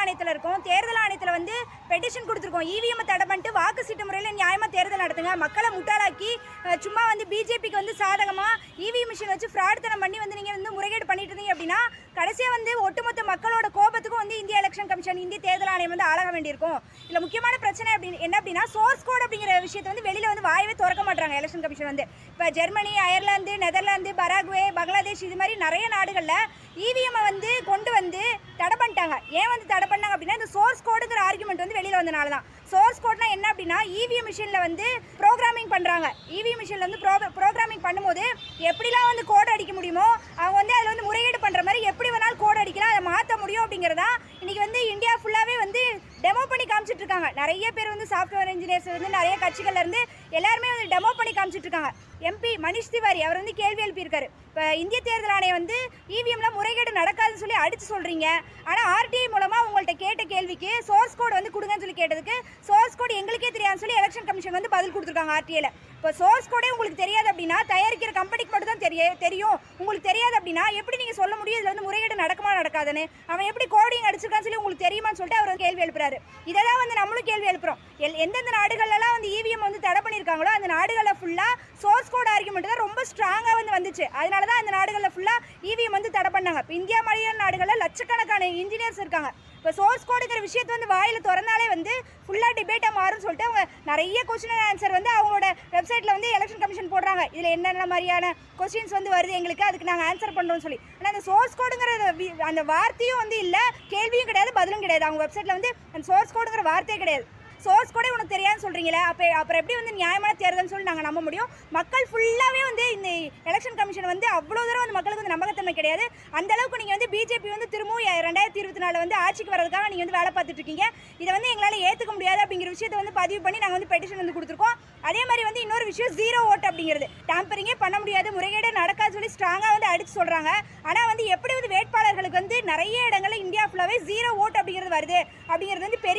ஆணையத்தில் இருக்கோம். தேர்தல் ஆணையத்தில் வந்து பெட்டிஷன் கொடுத்துருக்கோம். இவிஎம் தடை பண்ணிட்டு வாக்கு சீட்டு முறையில் நியாயமாக தேர்தல் நடத்துங்க. மக்களை முட்டாளாக்கி சும்மா வந்து பிஜேபிக்கு வந்து சாதகமாக இவிஎம் மிஷின் வச்சு ஃப்ராட்தனம் பண்ணி வந்து நீங்கள் வந்து முறைகேடு பண்ணிட்டு இருந்தீங்க அப்படின்னா கடைசியாக வந்து ஒட்டுமொத்த மக்களோட கோபத்துக்கும் வந்து இந்திய எலெக்ஷன் கமிஷன், இந்திய தேர்தல் ஆணையம் வந்து ஆளாக வேண்டியிருக்கும். இதில் முக்கியமான பிரச்சனை என்ன அப்படின்னா சோர்ஸ் கோட் அப்படிங்கிற விஷயத்தை வந்து வெளியில் வந்து வாயவே திறக்க மாட்டாங்க எலெக்ஷன் கமிஷன் வந்து. இப்போ Germany, Ireland, Netherlands, Paraguay, Bangladesh இது மாதிரி நிறைய நாடுகளில் இவிஎம்மை வந்து கொண்டு வந்து தடை பண்ணிட்டாங்க. ஏன் வந்து தடை பண்ணாங்க அப்படின்னா இந்த சோர்ஸ் கோடுங்கிற ஆர்குமெண்ட் வந்து வெளியில் வந்தனால தான். சோர்ஸ் கோட்னா என்ன அப்படின்னா இவிஎம் மிஷினில் வந்து ப்ரோக்ராமிங் பண்ணுறாங்க. இவிஎம் மிஷினில் வந்து ப்ரோக்ராமிங் பண்ணும்போது எப்படிலாம் வந்து கோடு அடிக்க முடியுமோ அவங்க வந்து அதில் வந்து முறையீடு பண்ணுற மாதிரி எப்படி வேணாலும் கோடு அடிக்கலாம், அதை மாற்ற முடியும் அப்படிங்கிறதா இன்றைக்கி வந்து இந்தியா ஃபுல்லாகவே வந்து டெமோ பண்ணி காமிச்சிட்டு இருக்காங்க. நிறைய பேர் வந்து சாஃப்ட்வேர் இன்ஜினியர்ஸ் வந்து நிறைய கட்சிகள்ல இருந்து எல்லாருமே வந்து டெமோ பண்ணி காமிச்சிட்டு இருக்காங்க. எம்பி மனிஷ் திவாரி அவர் வந்து கேள்வி எழுப்பியிருக்காரு. இப்போ இந்திய தேர்தல் ஆணையம் வந்து இவிஎம்ல முறைகேடு நடக்காதுன்னு சொல்லி அடித்து சொல்கிறீங்க, ஆனால் ஆர்டிஐ மூலமாக உங்கள்கிட்ட கேட்ட கேள்விக்கு சோர்ஸ் கோடு வந்து கொடுங்கன்னு சொல்லி கேட்டதுக்கு சோர்ஸ் கோடு எங்களுக்கே தெரியாதுன்னு சொல்லி எலெக்ஷன் கமிஷன் வந்து பதில் கொடுத்துருக்காங்க ஆர்டிஐல. இப்போ சோர்ஸ் கோடே உங்களுக்கு தெரியாது அப்படின்னா தயாரிக்கிற கம்பெனிக்கு மட்டும் தான் தெரியும். உங்களுக்கு தெரியாது அப்படின்னா எப்படி நீங்கள் சொல்ல முடியும் இதில் வந்து முறைகேடு நடக்குமா நடக்காதுன்னு? அவன் எப்படி கோடிங் அடிச்சிருக்கான்னு சொல்லி உங்களுக்கு தெரியுமான்னு சொல்லிட்டு அவர் கேள்வி எழுப்புறாரு. இதெல்லாம் வந்து நம்மளும் கேள்வி எழுப்புறோம். எந்தெந்த நாடுகள்லாம் வந்து இவிஎம் வந்து தடை பண்ணியிருக்காங்களோ அந்த நாடுகளில் ஃபுல்லாக சோர்ஸ் கோட் ஆர்குமெண்ட் தான் ரொம்ப ஸ்ட்ராங்காக வந்து வந்துச்சு. அதனால தான் அந்த நாடுகளில் ஃபுல்லாக இவிஎம் வந்து தடை பண்ணாங்க. இப்போ இந்தியா மாதிரியான நாடுகளில் லட்சக்கணக்கான இன்ஜினியர்ஸ் இருக்காங்க. இப்போ சோர்ஸ் கோடுங்கிற விஷயத்தை வந்து வாயில் திறந்தாலே வந்து ஃபுல்லாக டிபேட்டாக மாறும்னு சொல்லிட்டு அவங்க நிறைய கொஸ்டின் ஆன்சர் வந்து அவங்களோட வெப்சைட்டில் வந்து எலெக்ஷன் கமிஷன் போடுறாங்க. இதில் என்னென்ன மாதிரியான கொஸ்டின்ஸ் வந்து வருது எங்களுக்கு, அதுக்கு நாங்கள் ஆன்சர் பண்ணுறோம்னு சொல்லி. ஆனால் அந்த சோர்ஸ் கோடுங்கிற அந்த வார்த்தையும் வந்து இல்லை, கேள்வியும் கிடையாது, பதிலும் கிடையாது. அவங்க வெப்சைட்டில் வந்து அந்த சோர்ஸ் கோடுங்கிற வார்த்தையே கிடையாது. சோர்ஸ் கூட உனக்கு தெரியாதுன்னு சொல்கிறீங்களே, அப்புறம் எப்படி வந்து நியாயமான தேர்தல்னு சொல்லி நாங்கள் நம்ப முடியும்? மக்கள் ஃபுல்லாகவே வந்து இந்த எலெக்ஷன் கமிஷன் வந்து அவ்வளோ தூரம் வந்து மக்களுக்கு வந்து நம்பகத்தன்மை கிடையாது. அந்தளவுக்கு நீங்கள் வந்து பிஜேபி வந்து திரும்பவும் 2024 வந்து ஆட்சிக்கு வரதுக்காக நீங்கள் வந்து வேலை பார்த்துட்டு இருக்கீங்க. இதை வந்து எங்களால் ஏற்றுக்க முடியாது அப்படிங்கிற விஷயத்தை வந்து பதிவு பண்ணி நாங்கள் வந்து பெட்டிஷன் வந்து கொடுத்துருக்கோம். அதே மாதிரி வந்து இன்னொரு விஷயம் ஜீரோ ஓட் அப்படிங்கிறது டேம்பரிங்கே பண்ண முடியாது, முறைகேடே நடக்காது சொல்லி ஸ்ட்ராங்காக வந்து அடித்து சொல்கிறாங்க. ஆனால் வந்து எப்படி வந்து வேட்பாளர்களுக்கு வந்து நிறைய இடங்களில் இந்தியா ஃபுல்லாகவே ஜீரோ ஓட் அப்படிங்கிறது வருது அப்படிங்கிறது வந்து பெரிய